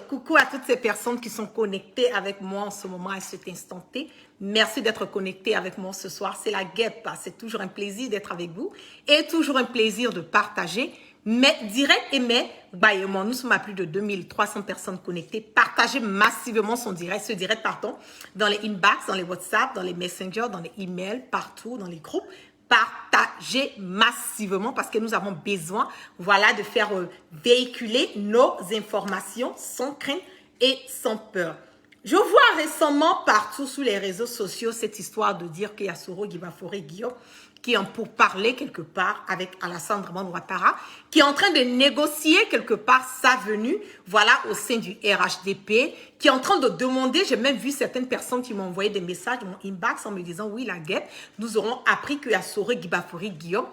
Coucou à toutes ces personnes qui sont connectées avec moi en ce moment à cet instant T. Merci d'être connectés avec moi ce soir. C'est la guêpe. C'est toujours un plaisir d'être avec vous et toujours un plaisir de partager mes directs et mes baillements. Nous sommes à plus de 2300 personnes connectées. Partagez massivement ce direct, dans les inbox, dans les WhatsApp, dans les messengers, dans les emails, partout, dans les groupes. partager massivement parce que nous avons besoin, voilà, de faire véhiculer nos informations sans crainte et sans peur. Je vois récemment partout sur les réseaux sociaux cette histoire de dire qu'il y a Soro Guibafouré Guillaume qui est en pourparlers quelque part avec Alassane Dramane Ouattara, qui est en train de négocier quelque part sa venue, voilà, au sein du RHDP, qui est en train de demander, j'ai même vu certaines personnes qui m'ont envoyé des messages, mon inbox, en me disant, oui, la guette, nous aurons appris qu'il y a Soro Guibafouré Guillaume,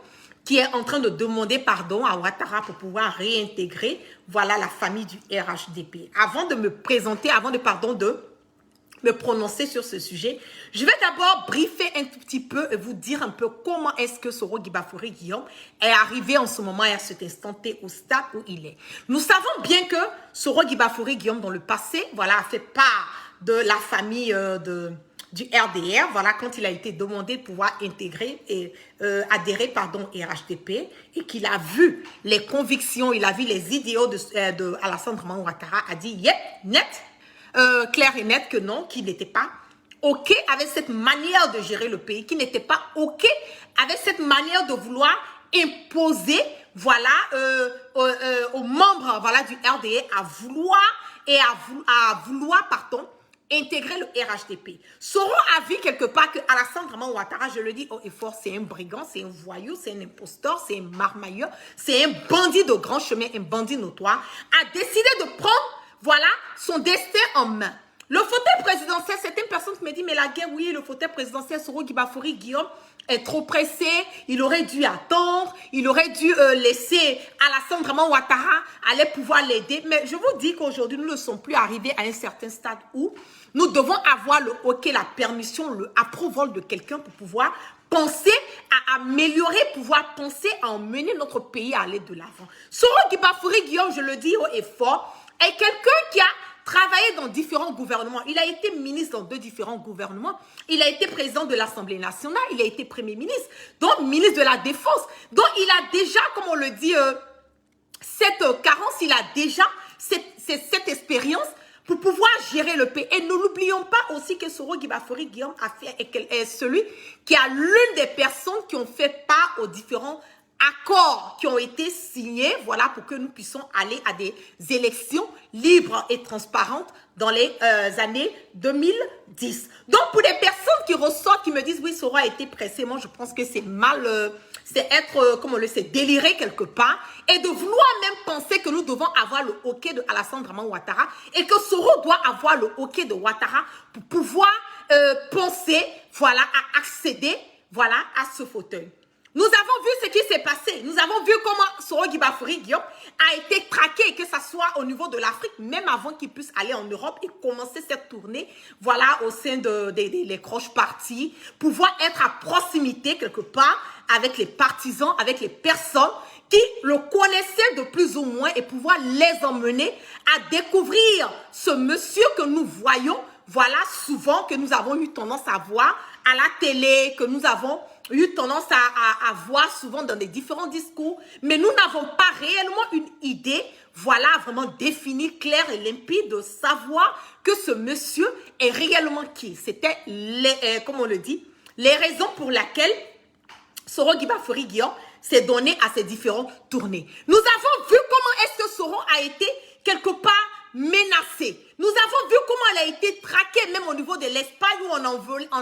qui est en train de demander pardon à Ouattara pour pouvoir réintégrer, voilà, la famille du RHDP. Avant de me présenter, avant de me prononcer sur ce sujet, je vais d'abord briefer un tout petit peu et vous dire un peu comment est-ce que Soro Guibafouré Guillaume est arrivé en ce moment et à cet instant T au stade où il est. Nous savons bien que Soro Guibafouré Guillaume dans le passé, voilà, a fait part de la famille du RDR, voilà, quand il a été demandé de pouvoir intégrer et adhérer, pardon, RHDP, et qu'il a vu les convictions, il a vu les idéaux de Alassane Dramane Ouattara, a dit, yep, net, clair et net que non, qu'il n'était pas OK avec cette manière de gérer le pays, qu'il n'était pas OK avec cette manière de vouloir imposer, voilà, aux membres, voilà, du RDA à vouloir, pardon, intégrer le RHDP. Soro a vu quelque part que Alassane Dramane Ouattara, je le dis haut et fort, c'est un brigand, c'est un voyou, c'est un imposteur, c'est un marmailleur, c'est un bandit de grand chemin, un bandit notoire, a décidé de prendre, voilà, son destin en main. Le fauteuil présidentiel, c'est une personne qui me dit, mais la guerre, oui, le fauteuil présidentiel, Soro Guibafouré Guillaume est trop pressé, il aurait dû attendre, il aurait dû laisser Alassane Dramane Ouattara aller pouvoir l'aider. Mais je vous dis qu'aujourd'hui, nous ne sommes plus arrivés à un certain stade où nous devons avoir le OK, la permission, le approval de quelqu'un pour pouvoir penser à améliorer, pouvoir penser à emmener notre pays à aller de l'avant. Soro Guibafouré Guillaume, je le dis haut et fort, est quelqu'un qui a travaillé dans différents gouvernements. Il a été ministre dans 2 différents gouvernements. Il a été président de l'Assemblée nationale. Il a été premier ministre, donc ministre de la Défense. Donc, il a déjà, comme on le dit, cette carence, il a déjà cette expérience pour pouvoir gérer le pays. Et ne l'oublions pas aussi que Soro Guibafouré Guillaume est celui qui a l'une des personnes qui ont fait part aux différents accords qui ont été signés, voilà, pour que nous puissions aller à des élections libres et transparentes dans les années 2010. Donc, pour les personnes qui ressortent, qui me disent, oui, Soro a été pressé, moi, je pense que c'est mal, c'est être, comme on le sait, déliré quelque part, et de vouloir même penser que nous devons avoir le OK de Alassane Dramane Ouattara, et que Soro doit avoir le OK de Ouattara pour pouvoir penser, voilà, à accéder, voilà, à ce fauteuil. Nous avons vu ce qui s'est passé. Nous avons vu comment Soro Guibafouré Guillaume a été traqué, que ce soit au niveau de l'Afrique, même avant qu'il puisse aller en Europe et commencer cette tournée, voilà, au sein des croches partis, pouvoir être à proximité quelque part avec les partisans, avec les personnes qui le connaissaient de plus ou moins et pouvoir les emmener à découvrir ce monsieur que nous voyons, voilà, souvent, que nous avons eu tendance à voir à la télé, que nous avons eu tendance à voir souvent dans des différents discours, mais nous n'avons pas réellement une idée, voilà, vraiment définie, claire et limpide de savoir que ce monsieur est réellement qui. C'était, comme on le dit, les raisons pour lesquelles Soro Guibafouré Guillaume s'est donné à ces différentes tournées. Nous avons vu comment est-ce que Soro a été quelque part menacé. Nous avons vu comment elle a été traquée, même au niveau de l'Espagne, où on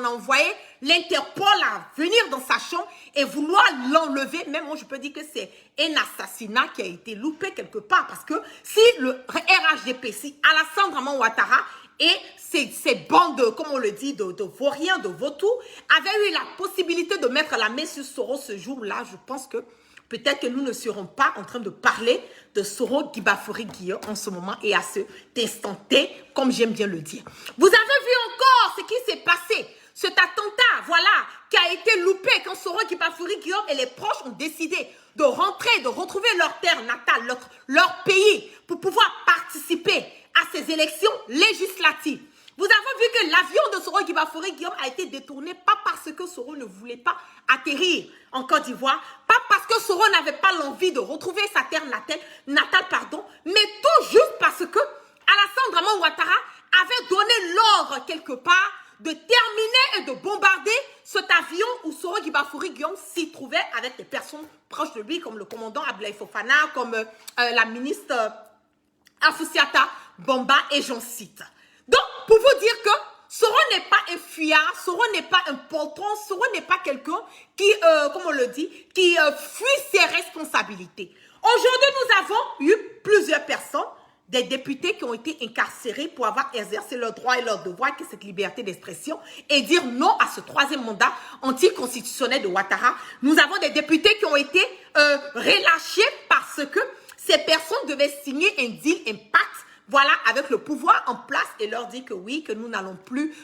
envoyait l'Interpol à venir dans sa chambre et vouloir l'enlever. Même moi, je peux dire que c'est un assassinat qui a été loupé quelque part. Parce que si le RHDP, si Alassane Dramane Ouattara et ces bandes, comme on le dit, de vauriens, de vautours, avaient eu la possibilité de mettre la main sur Soro ce jour-là, je pense que peut-être que nous ne serons pas en train de parler de Soro Guibafouré Guillaume en ce moment et à cet instant T, comme j'aime bien le dire. Vous avez vu encore ce qui s'est passé, cet attentat, voilà, qui a été loupé quand Soro Guibafouré Guillaume et les proches ont décidé de rentrer, de retrouver leur terre natale, leur pays, pour pouvoir participer à ces élections législatives. Vous avez vu que l'avion de Soro Guibafouré Guillaume a été détourné, pas parce que Soro ne voulait pas atterrir en Côte d'Ivoire, pas parce que Soro n'avait pas l'envie de retrouver sa terre natale, mais tout juste parce que Alassane Dramane Ouattara avait donné l'ordre quelque part de terminer et de bombarder cet avion où Soro Guibafouri Guillaume s'y trouvait avec des personnes proches de lui, comme le commandant Abdoulaye Fofana, comme la ministre Afoussiata Bomba, et j'en cite. Donc, pour vous dire que Soro n'est pas un fuyard, Soro n'est pas un poltron, Soro n'est pas quelqu'un qui, comme on le dit, qui fuit ses responsabilités. Aujourd'hui, nous avons eu plusieurs personnes, des députés qui ont été incarcérés pour avoir exercé leurs droits et leurs devoirs, qui est cette liberté d'expression, et dire non à ce troisième mandat anticonstitutionnel de Ouattara. Nous avons des députés qui ont été relâchés parce que ces personnes devaient signer un deal, un pacte, voilà, avec le pouvoir en place, et leur dire que oui, que nous n'allons plus,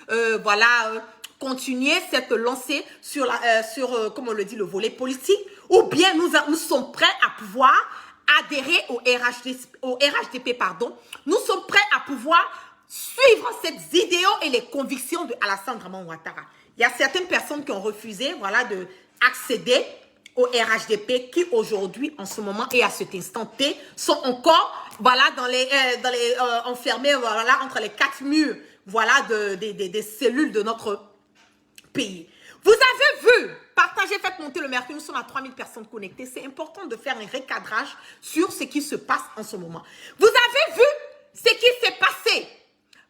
continuer cette lancée sur, comme on le dit, le volet politique, ou bien nous sommes prêts à pouvoir adhérer au RHDP, pardon. Nous sommes prêts à pouvoir suivre ces idéaux et les convictions de Alassane Draman Ouattara. Il y a certaines personnes qui ont refusé, voilà, d'accéder au RHDP, qui aujourd'hui, en ce moment et à cet instant T, sont encore, voilà, enfermés, voilà, entre les quatre murs, voilà, des cellules de notre pays. Vous avez vu, partagez, faites monter le mercure, nous sommes à 3000 personnes connectées. C'est important de faire un recadrage sur ce qui se passe en ce moment. Vous avez vu ce qui s'est passé,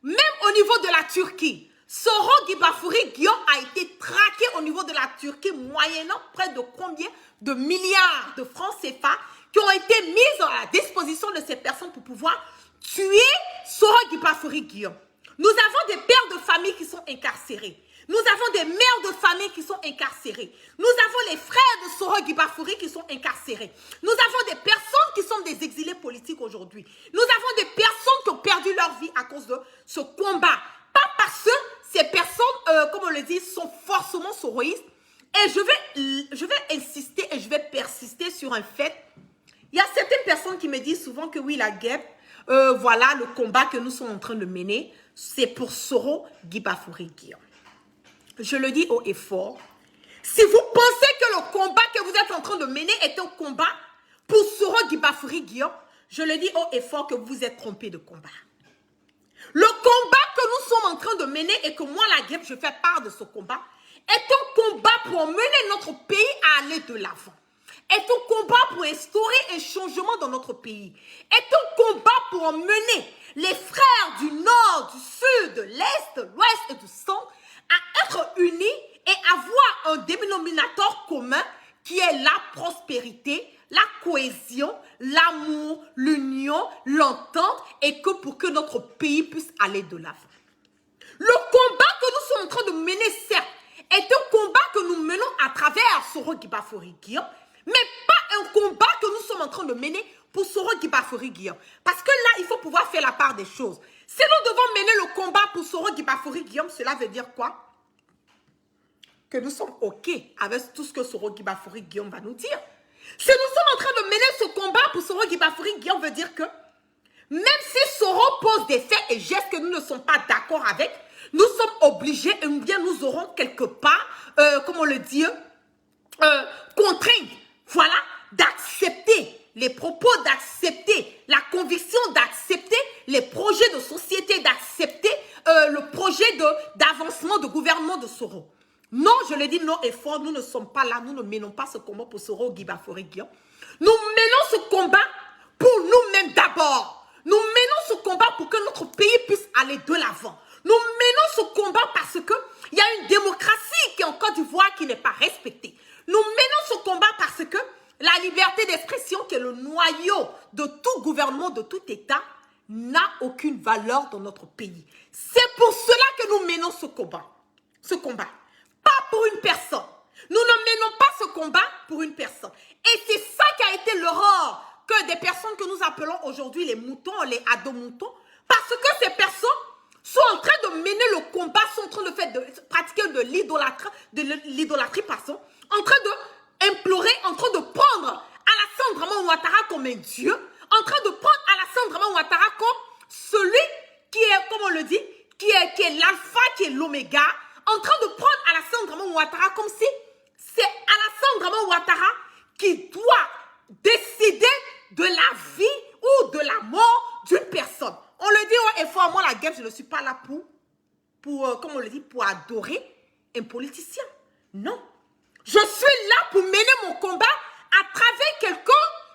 même au niveau de la Turquie. Soro Guibafouri Guillaume a été traqué au niveau de la Turquie, moyennant près de combien de milliards de francs CFA qui ont été mis à la disposition de ces personnes pour pouvoir tuer Soro Guibafouri Guillaume. Nous avons des pères de famille qui sont incarcérés. Nous avons des mères de famille qui sont incarcérées. Nous avons les frères de Soro Guibafouri qui sont incarcérés. Nous avons des personnes qui sont des exilés politiques aujourd'hui. Nous avons des personnes qui ont perdu leur vie à cause de ce combat. Pas parce que ces personnes, comme on le dit, sont forcément soroïstes. Et je vais insister et je vais persister sur un fait. Il y a certaines personnes qui me disent souvent que oui, la guerre, voilà le combat que nous sommes en train de mener, c'est pour Soro Guibafouri Guillaume. Je le dis haut et fort. Si vous pensez que le combat que vous êtes en train de mener est un combat pour Soro Guibafouri Guillaume, je le dis haut et fort que vous vous êtes trompé de combat. Le combat que nous sommes en train de mener et que moi, la guerre, je fais part de ce combat, est un combat pour mener notre pays à aller de l'avant. Est un combat pour instaurer un changement dans notre pays. Est un combat pour emmener les frères du nord, du sud, de l'est, de l'ouest et du centre à être unis et avoir un dénominateur commun qui est la prospérité, la cohésion, l'amour, l'union, l'entente, et que pour que notre pays puisse aller de l'avant. Le combat que nous sommes en train de mener, certes, est un combat que nous menons à travers Soro Guibafouri Guillaume, mais pas un combat que nous sommes en train de mener pour Soro Guibafouri Guillaume. Parce que là, il faut pouvoir faire la part des choses. Si nous devons mener le combat pour Soro Guibafouri Guillaume, cela veut dire quoi? Que nous sommes OK avec tout ce que Soro Guibafouri Guillaume va nous dire. Si nous sommes en train de mener ce combat pour Soro Guibafouri Guillaume, veut dire que même si Soro pose des faits et gestes que nous ne sommes pas d'accord avec, nous sommes obligés, et bien nous aurons quelque part, comme on le dit, contraints, voilà, d'accepter les propos, d'accepter la conviction, d'accepter les projets de société, d'accepter le projet d'avancement de gouvernement de Soro. Non, je le dis non et fort, nous ne sommes pas là, nous ne menons pas ce combat pour Soro Guibafouri Guillaume. Nous menons ce combat pour nous-mêmes d'abord. Nous menons ce combat pour que notre pays puisse aller de l'avant. Nous menons ce combat parce qu'il y a une démocratie qui est en Côte d'Ivoire qui n'est pas respectée. Nous menons ce combat parce que la liberté d'expression, qui est le noyau de tout gouvernement, de tout État, n'a aucune valeur dans notre pays. C'est pour cela que nous menons ce combat. Ce combat. Pas pour une personne. Nous ne menons pas ce combat pour une personne. Et c'est ça qui a été l'horreur que des personnes que nous appelons aujourd'hui les moutons, les ados-moutons, parce que ces personnes sont en train de mener le combat, sont en train de pratiquer de l'idolâtrie, en train d'implorer, en train de prendre Alassane Draman Ouattara comme un dieu, en train de prendre Alassane Draman Ouattara comme celui qui est, comme on le dit, qui est l'alpha, qui est l'oméga, en train de prendre Alassane Draman Ouattara comme si c'est Alassane Draman Ouattara qui doit décider de la vie ou de la mort d'une personne. On le dit, ouais, et fort, moi la guerre, je ne suis pas là pour comme on le dit, pour adorer un politicien. Non. Je suis là pour mener mon combat à travers quelqu'un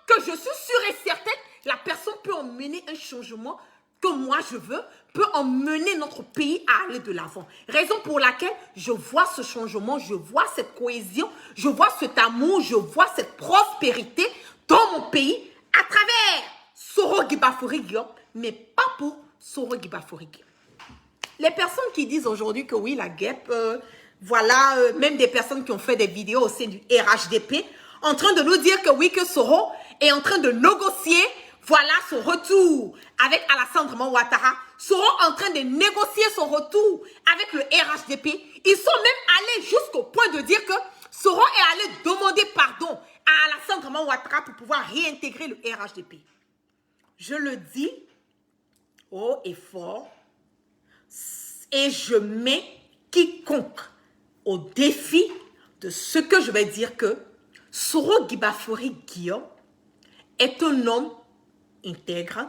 que je suis sûre et certaine, la personne peut emmener un changement que moi je veux, peut emmener notre pays à aller de l'avant. Raison pour laquelle je vois ce changement, je vois cette cohésion, je vois cet amour, je vois cette prospérité dans mon pays à travers Soro Guibafori Guillaume, mais pas pour Soro Guibafori Guillaume. Les personnes qui disent aujourd'hui que oui, la guêpe, voilà, même des personnes qui ont fait des vidéos au sein du RHDP, en train de nous dire que oui, que Soro est en train de négocier, voilà son retour avec Alassane Draman Ouattara. Soro en train de négocier son retour avec le RHDP. Ils sont même allés jusqu'au point de dire que Soro est allé demander pardon à Alassane Draman Ouattara pour pouvoir réintégrer le RHDP. Je le dis haut et fort et je mets quiconque au défi de ce que je vais dire que Soro Guibafori Guillaume est un homme intègre,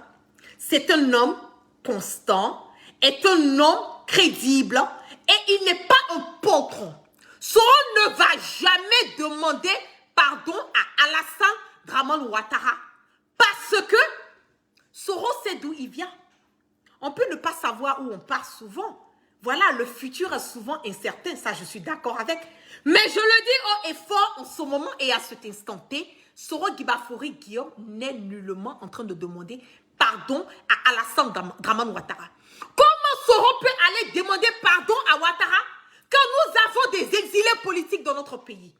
c'est un homme constant, est un homme crédible et il n'est pas un poltron. Soro ne va jamais demander pardon à Alassane Draman Ouattara parce que Soro sait d'où il vient. On peut ne pas savoir où on part souvent. Voilà, le futur est souvent incertain, ça je suis d'accord avec. Mais je le dis haut et fort en ce moment et à cet instant T, Soro Guibafori Guillaume n'est nullement en train de demander pardon à Alassane Draman Ouattara. Comment Soro peut aller demander pardon à Ouattara quand nous avons des exilés politiques dans notre pays?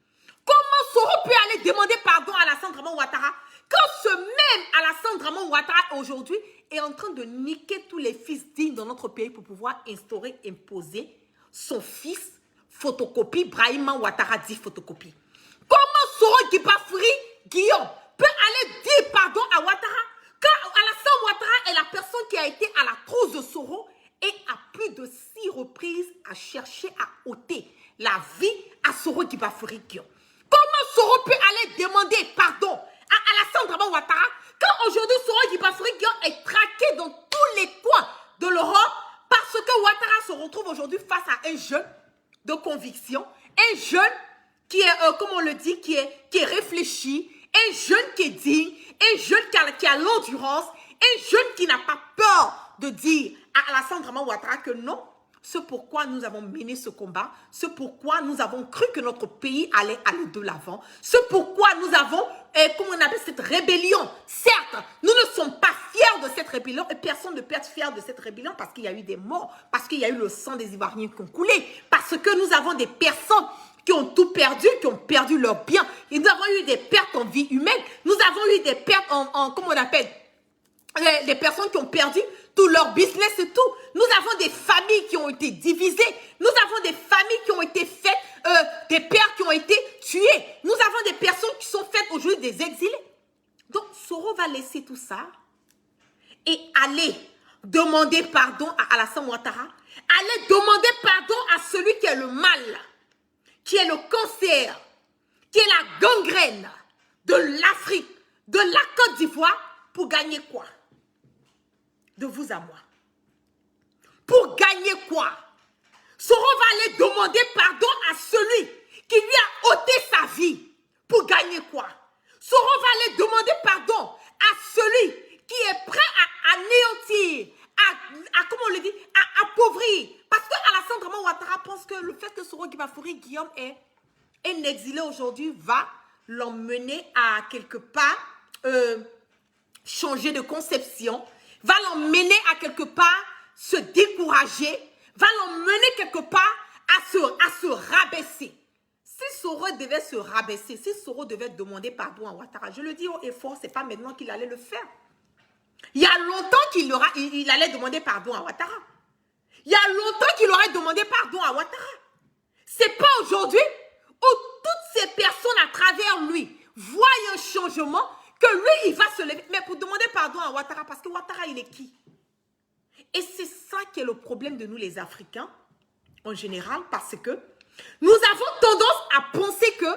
Comment Soro peut aller demander pardon à Alassane Draman Ouattara quand ce même Alassane Draman Ouattara aujourd'hui est en train de niquer tous les fils dignes dans notre pays pour pouvoir instaurer, imposer son fils photocopie, Brahima Ouattara dit photocopie. Comment Soro Guibafori Guillaume peut aller dire pardon à Ouattara quand Alassane Ouattara est la personne qui a été à la trousse de Soro et à plus de 6 reprises à chercher à ôter la vie à Soro Guibafori Guillaume? Comment Soro peut aller demander pardon à Alassane Draman Ouattara quand aujourd'hui Soro Guibafori Guillaume est traqué dans tous les coins de l'Europe parce que Ouattara se retrouve aujourd'hui face à un jeune de conviction, un jeune qui est, comme on le dit, qui est réfléchi, un jeune qui est digne, un jeune qui a l'endurance, un jeune qui n'a pas peur de dire à Alassane Draman Ouattara que non, c'est pourquoi nous avons mené ce combat, c'est pourquoi nous avons cru que notre pays allait aller de l'avant, c'est pourquoi nous avons, comment on appelle cette rébellion. Certes, nous ne sommes pas fiers de cette rébellion et personne ne peut être fier de cette rébellion parce qu'il y a eu des morts, parce qu'il y a eu le sang des Ivoiriens qui ont coulé, parce que nous avons des personnes qui ont tout perdu, qui ont perdu leurs biens. Et nous avons eu des pertes en vie humaine, nous avons eu des pertes en comment on appelle, les personnes qui ont perdu tout leur business et tout. Nous avons des familles qui ont été divisées. Nous avons des familles qui ont été faites, des pères qui ont été tués. Nous avons des personnes qui sont faites aujourd'hui des exilés. Donc, Soro va laisser tout ça et aller demander pardon à Alassane Ouattara, aller demander pardon à celui qui est le mal, qui est le cancer, qui est la gangrène de l'Afrique, de la Côte d'Ivoire, pour gagner quoi? De vous à moi. Pour gagner quoi? Soro va aller demander pardon à celui qui lui a ôté sa vie. Pour gagner quoi? Soro va aller demander pardon à celui qui est prêt à anéantir, à comment on le dit, à appauvrir. Parce que Alassane Draman Ouattara pense que le fait que Soro Guibafori Guillaume est un exilé aujourd'hui va l'emmener à quelque part changer de conception, va l'emmener à quelque part se décourager, va l'emmener quelque part à se rabaisser. Si Soro devait se rabaisser, si Soro devait demander pardon à Ouattara, je le dis haut et fort, ce n'est pas maintenant qu'il allait le faire. Il y a longtemps qu'il allait demander pardon à Ouattara. Il y a longtemps qu'il aurait demandé pardon à Ouattara. Ce n'est pas aujourd'hui où toutes ces personnes à travers lui voient un changement que lui, il va se lever. Mais pour demander pardon à Ouattara, parce que Ouattara, il est qui? Et c'est ça qui est le problème de nous, les Africains, en général, parce que nous avons tendance à penser que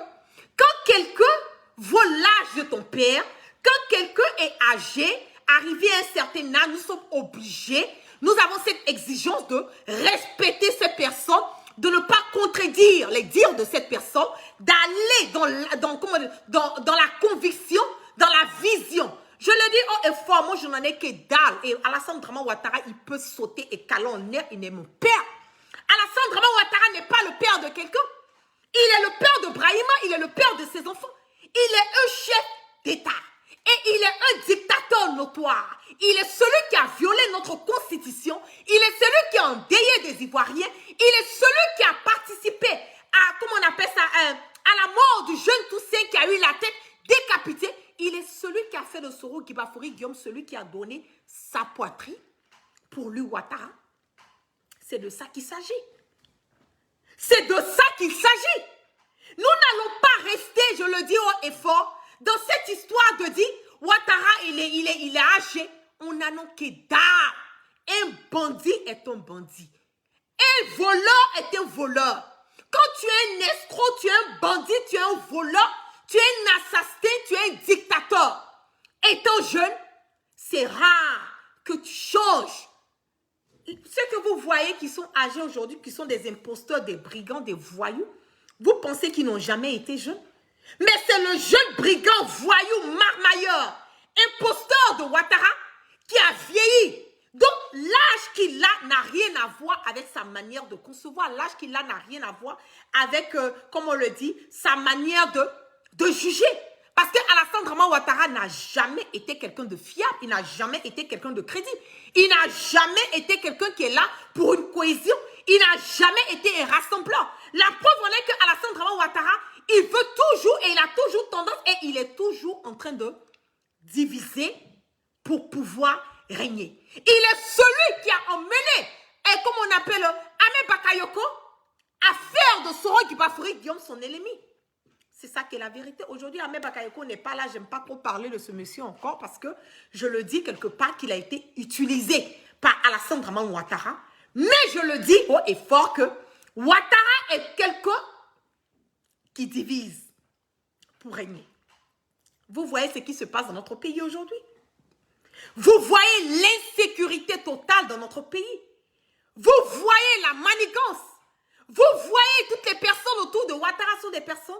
quand quelqu'un vaut l'âge de ton père, quand quelqu'un est âgé, arrivé à un certain âge, nous sommes obligés Nous avons cette exigence de respecter ces personnes, de ne pas contredire les dires de cette personne, d'aller dans la conviction, dans la vision. Je le dis haut et fort, moi je n'en ai que dalle. Et Alassane Draman Ouattara, il peut sauter et caler en l'air, il est mon père. Alassane Draman Ouattara n'est pas le père de quelqu'un. Il est le père de Brahima, il est le père de ses enfants. Il est un chef d'État. Et il est un dictateur notoire. Il est celui qui a violé notre constitution. Il est celui qui a endeuillé des Ivoiriens. Il est celui qui a participé à, comment on appelle ça, à la mort du jeune Toussaint qui a eu la tête décapitée. Il est celui qui a fait de Soro Guibafouri Guillaume, celui qui a donné sa poitrine pour lui Ouattara. C'est de ça qu'il s'agit. C'est de ça qu'il s'agit. Nous n'allons pas rester, je le dis haut et fort, dans cette histoire de dire Ouattara, il est âgé. On n'a non que dalle. Un bandit est un bandit. Un voleur est un voleur. Quand tu es un escroc, tu es un bandit, tu es un voleur, tu es un assassin, tu es un dictateur. Étant jeune, c'est rare que tu changes. Ceux que vous voyez qui sont âgés aujourd'hui, qui sont des imposteurs, des brigands, des voyous, vous pensez qu'ils n'ont jamais été jeunes? Mais c'est le jeune brigand, voyou, marmailleur, imposteur de Ouattara qui a vieilli. Donc, l'âge qu'il a n'a rien à voir avec sa manière de concevoir. L'âge qu'il a n'a rien à voir avec, comme on le dit, sa manière de juger. Parce qu'Alassane Draman Ouattara n'a jamais été quelqu'un de fiable. Il n'a jamais été quelqu'un de crédible. Il n'a jamais été quelqu'un qui est là pour une cohésion. Il n'a jamais été un rassembleur. La preuve en est qu'Alassane Draman Ouattara, il veut toujours et il a toujours tendance et il est toujours en train de diviser pour pouvoir régner. Il est celui qui a emmené, et comme on appelle Ahmed Bakayoko, à faire de Soro Guibafouri Guillaume son ennemi. C'est ça qui est la vérité. Aujourd'hui, Ahmed Bakayoko n'est pas là. Je n'aime pas trop parler de ce monsieur encore parce que je le dis quelque part qu'il a été utilisé par Alassane Draman Ouattara. Mais je le dis haut et fort que Ouattara est quelqu'un qui divise pour régner. Vous voyez ce qui se passe dans notre pays aujourd'hui. Vous voyez l'insécurité totale dans notre pays. Vous voyez la manigance. Vous voyez toutes les personnes autour de Ouattara sont des personnes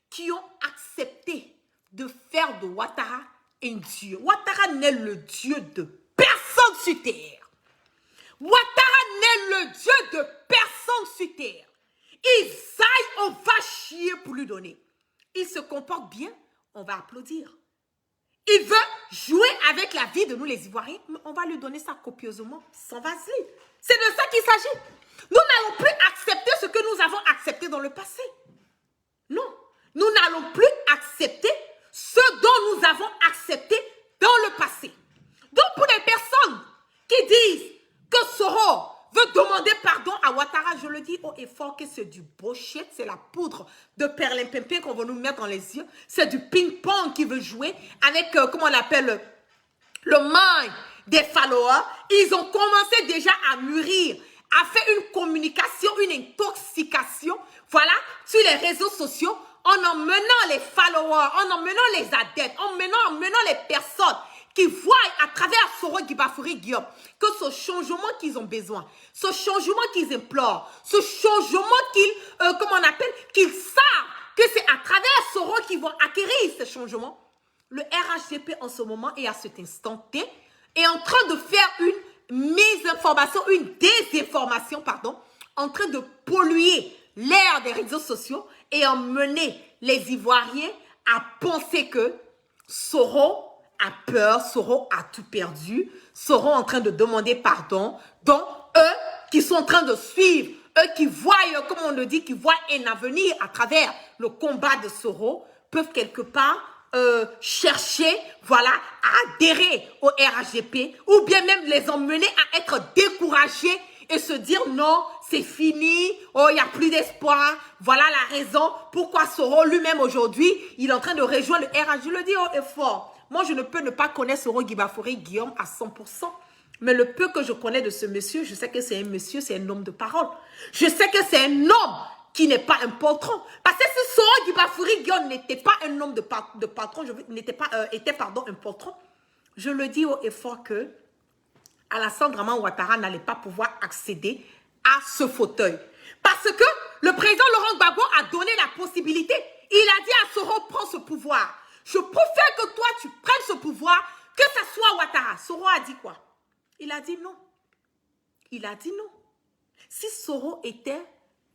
qui ont accepté de faire de Ouattara un dieu. Ouattara n'est le dieu de personne sur terre. Ouattara n'est le dieu de personne sur terre. On va chier pour lui donner. Il se comporte bien, on va applaudir. Il veut jouer avec la vie de nous les Ivoiriens, mais on va lui donner ça copieusement, sans vaseline. C'est de ça qu'il s'agit. Nous n'allons plus accepter ce que nous avons accepté dans le passé. Non, nous n'allons plus accepter ce dont nous avons accepté dans le passé. Donc pour les personnes qui disent que Soro veut demander pardon à Ouattara, je le dis haut et fort que c'est du bullshit, c'est la poudre de perlimpinpin qu'on va nous mettre dans les yeux, c'est du ping-pong qui veut jouer avec, comment on appelle, le mind des followers. Ils ont commencé déjà à mûrir, à faire une communication, une intoxication, voilà, sur les réseaux sociaux, en emmenant les followers, en emmenant les adeptes, en emmenant les personnes qui voient à travers Soro Guibafouri Guillaume que ce changement qu'ils ont besoin, ce changement qu'ils implorent, ce changement qu'ils, comment on appelle, qu'ils savent que c'est à travers Soro qu'ils vont acquérir ce changement. Le RHDP en ce moment et à cet instant T est en train de faire une mésinformation, une désinformation, pardon, en train de polluer l'ère des réseaux sociaux et emmener les Ivoiriens à penser que Soro a peur, Soro a tout perdu, Soro en train de demander pardon. Donc, eux qui sont en train de suivre, eux qui voient, comme on le dit, qui voient un avenir à travers le combat de Soro, peuvent quelque part chercher, voilà, à adhérer au RHDP ou bien même les emmener à être découragés et se dire non, c'est fini, oh, il n'y a plus d'espoir, voilà la raison pourquoi Soro lui-même aujourd'hui, il est en train de rejoindre le RHDP. Je le dis haut et fort. Moi, je ne peux ne pas connaître Soro Guibafouri Guillaume à 100%. Mais le peu que je connais de ce monsieur, je sais que c'est un monsieur, c'est un homme de parole. Je sais que c'est un homme qui n'est pas un patron. Parce que si Soro Guibafouri Guillaume n'était pas un homme de patron, était un patron, je le dis haut et fort que Alassane Draman Ouattara n'allait pas pouvoir accéder à ce fauteuil. Parce que le président Laurent Gbagbo a donné la possibilité. Il a dit à Soro, prends ce pouvoir. Je préfère que toi, tu prennes ce pouvoir, que ce soit Ouattara. Soro a dit quoi? Il a dit non. Il a dit non. Si Soro était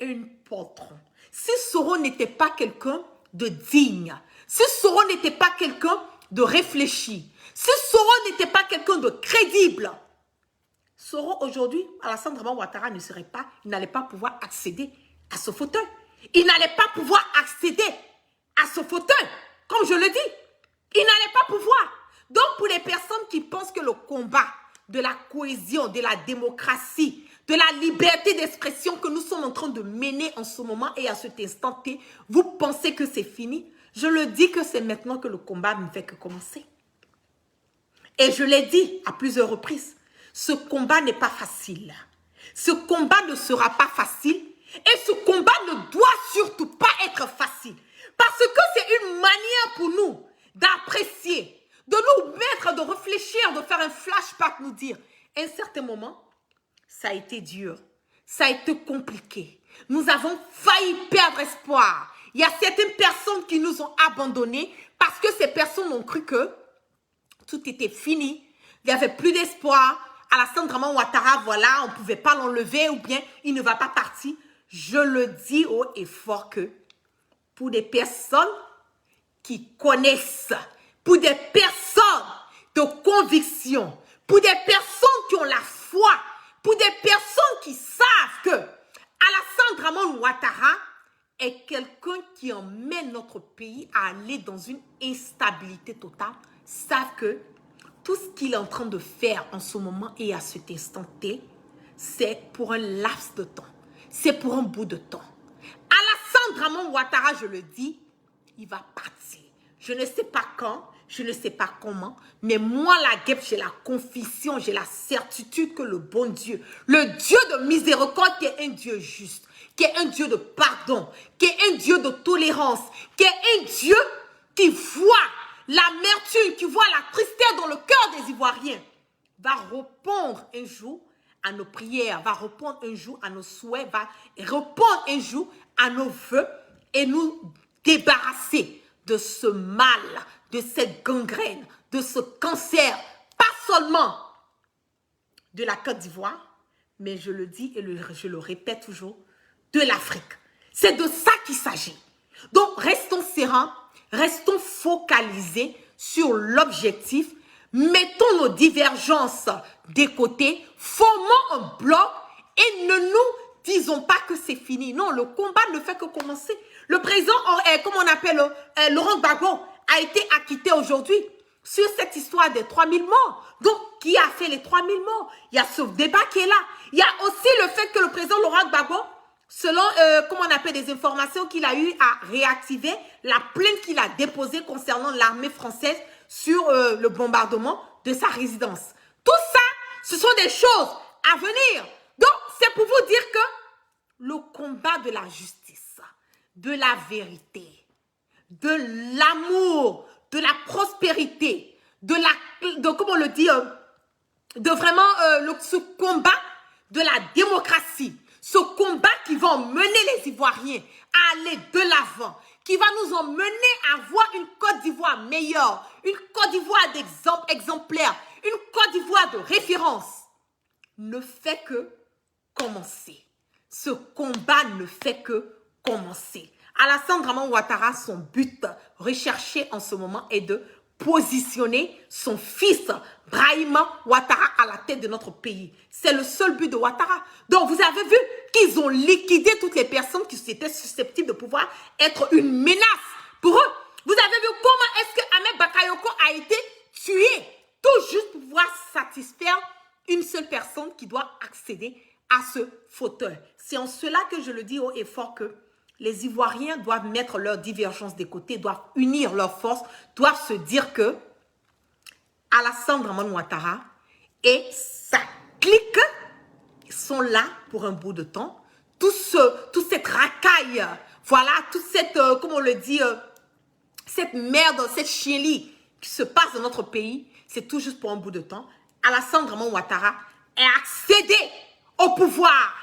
un patron, si Soro n'était pas quelqu'un de digne, si Soro n'était pas quelqu'un de réfléchi, si Soro n'était pas quelqu'un de crédible, Soro aujourd'hui, Alassane Draman Ouattara ne serait pas, il n'allait pas pouvoir accéder à ce fauteuil. Il n'allait pas pouvoir accéder à ce fauteuil, comme je le dis. Il n'allait pas pouvoir. Donc, pour les personnes qui pensent que le combat de la cohésion, de la démocratie, de la liberté d'expression que nous sommes en train de mener en ce moment et à cet instant T, vous pensez que c'est fini? Je le dis que c'est maintenant que le combat ne fait que commencer. Et je l'ai dit à plusieurs reprises, ce combat n'est pas facile. Ce combat ne sera pas facile et ce combat ne doit surtout pas être facile. Parce que c'est une manière pour nous d'apprécier, de nous mettre, de réfléchir, de faire un flashback, nous dire, à un certain moment, ça a été dur, ça a été compliqué. Nous avons failli perdre espoir. Il y a certaines personnes qui nous ont abandonnés parce que ces personnes ont cru que tout était fini, il n'y avait plus d'espoir. Alassane Draman Ouattara, voilà, on ne pouvait pas l'enlever ou bien il ne va pas partir. Je le dis haut et fort que pour des personnes qui connaissent, pour des personnes de conviction, pour des personnes qui ont la foi, pour des personnes qui savent que Alassane Draman Ouattara est quelqu'un qui emmène notre pays à aller dans une instabilité totale, savent que tout ce qu'il est en train de faire en ce moment et à cet instant T, c'est pour un laps de temps. C'est pour un bout de temps. Alassane Draman Ouattara, je le dis, il va partir. Je ne sais pas quand, je ne sais pas comment, mais moi, la guêpe, j'ai la conviction, j'ai la certitude que le bon Dieu, le Dieu de miséricorde, qui est un Dieu juste, qui est un Dieu de pardon, qui est un Dieu de tolérance, qui est un Dieu qui voit l'amertume, qui voit la tristesse dans le cœur des Ivoiriens, va répondre un jour à nos prières, va répondre un jour à nos souhaits, va répondre un jour à nos vœux et nous débarrasser de ce mal, de cette gangrène, de ce cancer, pas seulement de la Côte d'Ivoire, mais je le dis et je le répète toujours, de l'Afrique. C'est de ça qu'il s'agit. Donc, restons sereins, restons focalisés sur l'objectif, mettons nos divergences de côté, formons un bloc et ne nous disons pas que c'est fini. Non, le combat ne fait que commencer. Le président, comme on appelle, Laurent Gbagbo, a été acquitté aujourd'hui sur cette histoire des 3000 morts. Donc, qui a fait les 3000 morts? Il y a ce débat qui est là. Il y a aussi le fait que le président Laurent Gbagbo, selon, comment on appelle, des informations qu'il a eu à réactiver, la plainte qu'il a déposée concernant l'armée française sur le bombardement de sa résidence. Tout ça, ce sont des choses à venir. Donc, c'est pour vous dire que le combat de la justice, de la vérité, de l'amour, de la prospérité, de comment on le dit, de vraiment ce combat de la démocratie, ce combat qui va emmener les Ivoiriens à aller de l'avant, qui va nous emmener à voir une Côte d'Ivoire meilleure, une Côte d'Ivoire d'exemple exemplaire, une Côte d'Ivoire de référence, ne fait que commencer. Ce combat ne fait que commencer. Alassane Draman Ouattara, son but recherché en ce moment est de positionner son fils Brahima Ouattara à la tête de notre pays. C'est le seul but de Ouattara. Donc vous avez vu qu'ils ont liquidé toutes les personnes qui étaient susceptibles de pouvoir être une menace pour eux. Vous avez vu comment est-ce que Ahmed Bakayoko a été tué, tout juste pour pouvoir satisfaire une seule personne qui doit accéder à ce fauteuil. C'est en cela que je le dis haut et fort que les Ivoiriens doivent mettre leurs divergences de côté, doivent unir leurs forces, doivent se dire que Alassane Draman Ouattara et sa clique sont là pour un bout de temps. Toute cette racaille, voilà, toute cette, comment on le dit, cette merde, cette chienlit qui se passe dans notre pays, c'est tout juste pour un bout de temps. Alassane Draman Ouattara ait accédé au pouvoir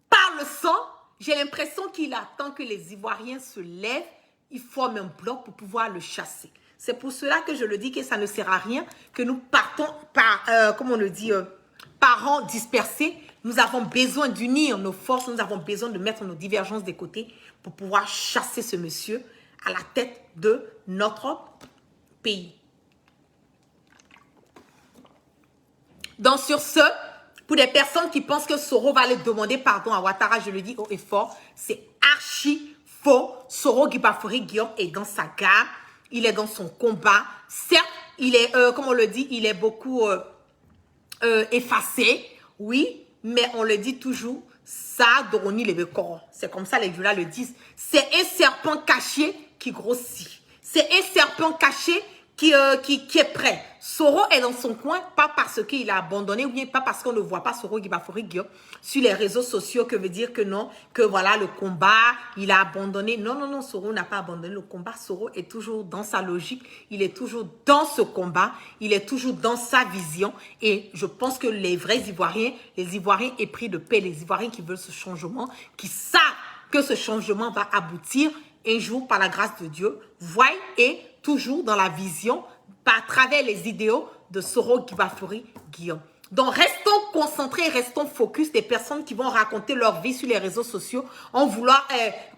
par le sang, j'ai l'impression qu'il attend que les Ivoiriens se lèvent, ils forment un bloc pour pouvoir le chasser. C'est pour cela que je le dis que ça ne sert à rien que nous partons par, comme on le dit, par rangs dispersés. Nous avons besoin d'unir nos forces, nous avons besoin de mettre nos divergences de côté pour pouvoir chasser ce monsieur à la tête de notre pays. Donc sur ce, pour des personnes qui pensent que Soro va aller demander pardon à Ouattara, je le dis haut et fort, c'est archi faux. Soro Guibafori Guillaume est dans sa garde, il est dans son combat. Certes, il est, comme on le dit, il est beaucoup effacé, oui, mais on le dit toujours, ça Doroni le corps. C'est comme ça les Jula le disent. C'est un serpent caché qui grossit. C'est un serpent caché qui est prêt. Soro est dans son coin, pas parce qu'il a abandonné, ou bien pas parce qu'on ne voit pas Soro Guibafori Guillaume sur les réseaux sociaux, que veut dire que non, que voilà le combat, il a abandonné. Non, non, non, Soro n'a pas abandonné le combat. Soro est toujours dans sa logique, il est toujours dans ce combat, il est toujours dans sa vision. Et je pense que les vrais Ivoiriens, les Ivoiriens épris de paix, les Ivoiriens qui veulent ce changement, qui savent que ce changement va aboutir un jour par la grâce de Dieu, voient et toujours dans la vision, à travers les idéaux de Soro Guibafori Guillaume. Donc, restons concentrés, restons focus des personnes qui vont raconter leur vie sur les réseaux sociaux en voulant,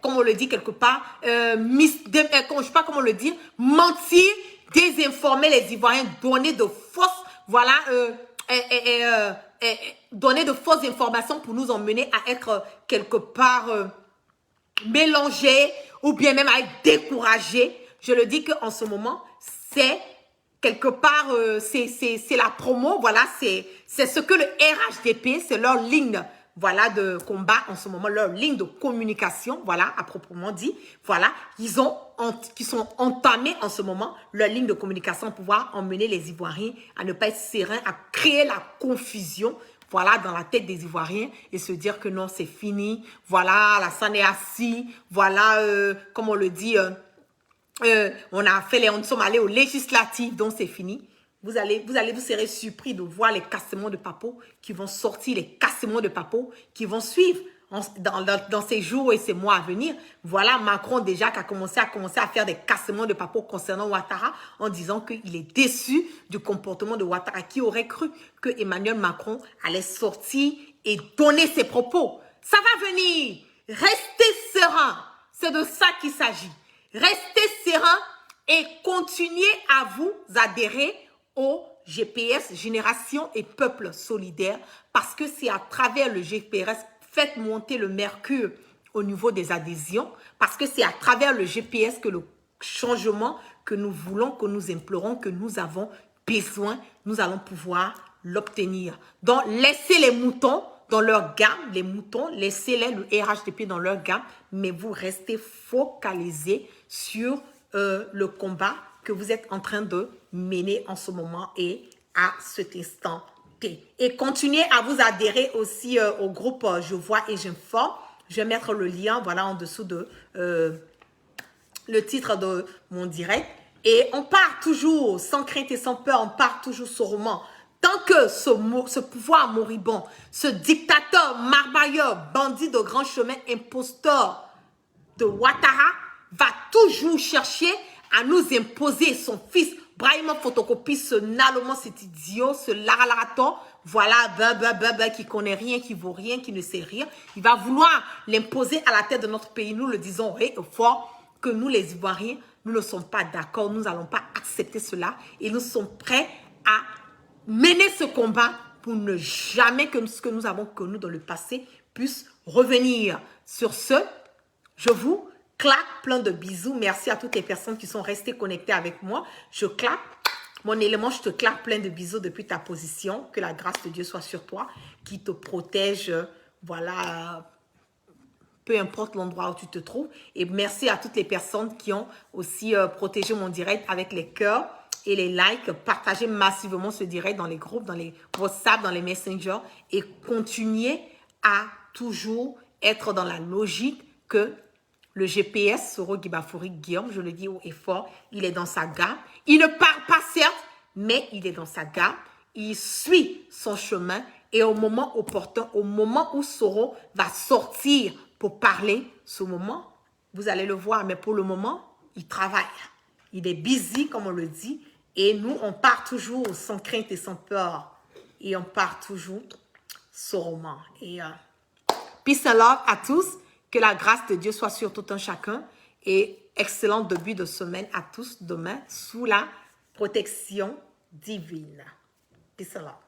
comme on le dit quelque part, je ne sais pas comment le dire, mentir, désinformer les Ivoiriens, donner de fausses, voilà, donner de fausses informations pour nous emmener à être quelque part mélangés ou bien même à être découragés. Je le dis qu'en ce moment, c'est quelque part, c'est la promo, voilà, c'est ce que le RHDP, c'est leur ligne, voilà, de combat en ce moment, leur ligne de communication, voilà, à proprement dit, voilà, qui sont entamés en ce moment, leur ligne de communication pour pouvoir emmener les Ivoiriens à ne pas être sereins, à créer la confusion, voilà, dans la tête des Ivoiriens et se dire que non, c'est fini, voilà, Alassane est assis, voilà, comme on le dit, nous sommes allés aux législatives, donc c'est fini. Vous serez surpris de voir les cassements de papeaux qui vont sortir, les cassements de papeaux qui vont suivre dans ces jours et ces mois à venir. Voilà Macron déjà qui a commencé à faire des cassements de papeaux concernant Ouattara en disant qu'il est déçu du comportement de Ouattara. Qui aurait cru que Emmanuel Macron allait sortir et donner ses propos? Ça va venir. Restez serein. C'est de ça qu'il s'agit. Restez serein et continuez à vous adhérer au GPS, Génération et Peuple Solidaire, parce que c'est à travers le GPS, faites monter le mercure au niveau des adhésions, parce que c'est à travers le GPS que le changement que nous voulons, que nous implorons, que nous avons besoin, nous allons pouvoir l'obtenir. Donc, laissez les moutons dans leur gamme, les moutons, laissez-les, le RHDP dans leur gamme, mais vous restez focalisés sur le combat que vous êtes en train de mener en ce moment et à cet instant T. Et continuez à vous adhérer aussi au groupe Je vois et j'informe. Je vais mettre le lien, voilà, en dessous de le titre de mon direct. Et on part toujours sans crainte et sans peur, on part toujours sûrement. Tant que ce pouvoir moribond, ce dictateur, marbailleur, bandit de grand chemin, imposteur de Ouattara va toujours chercher à nous imposer son fils, Brahima Photocopie, ce Naloman, cet idiot, ce Laralaraton, voilà, qui connaît rien, qui vaut rien, qui ne sait rien. Il va vouloir l'imposer à la tête de notre pays. Nous le disons haut et fort que nous, les Ivoiriens, nous ne sommes pas d'accord, nous n'allons pas accepter cela et nous sommes prêts à mener ce combat pour ne jamais que ce que nous avons connu dans le passé puisse revenir. Sur ce, je vous claque plein de bisous. Merci à toutes les personnes qui sont restées connectées avec moi. Je claque mon élément, je te claque plein de bisous depuis ta position. Que la grâce de Dieu soit sur toi, qui te protège, voilà, peu importe l'endroit où tu te trouves. Et merci à toutes les personnes qui ont aussi protégé mon direct avec les cœurs et les likes. Partagez massivement ce direct dans les groupes, dans les WhatsApp, dans les Messengers et continuez à toujours être dans la logique que le GPS, Soro Guibafori Guillaume, je le dis haut et fort, il est dans sa gamme. Il ne parle pas certes, mais il est dans sa gamme. il suit son chemin et au moment opportun, au moment où Soro va sortir pour parler, ce moment, vous allez le voir, mais pour le moment, il travaille. Il est busy, comme on le dit, et nous, on part toujours sans crainte et sans peur. Et on part toujours sereinement. Et peace and love à tous. Que la grâce de Dieu soit sur tout un chacun. Et excellent début de semaine à tous demain sous la protection divine. Peace and love.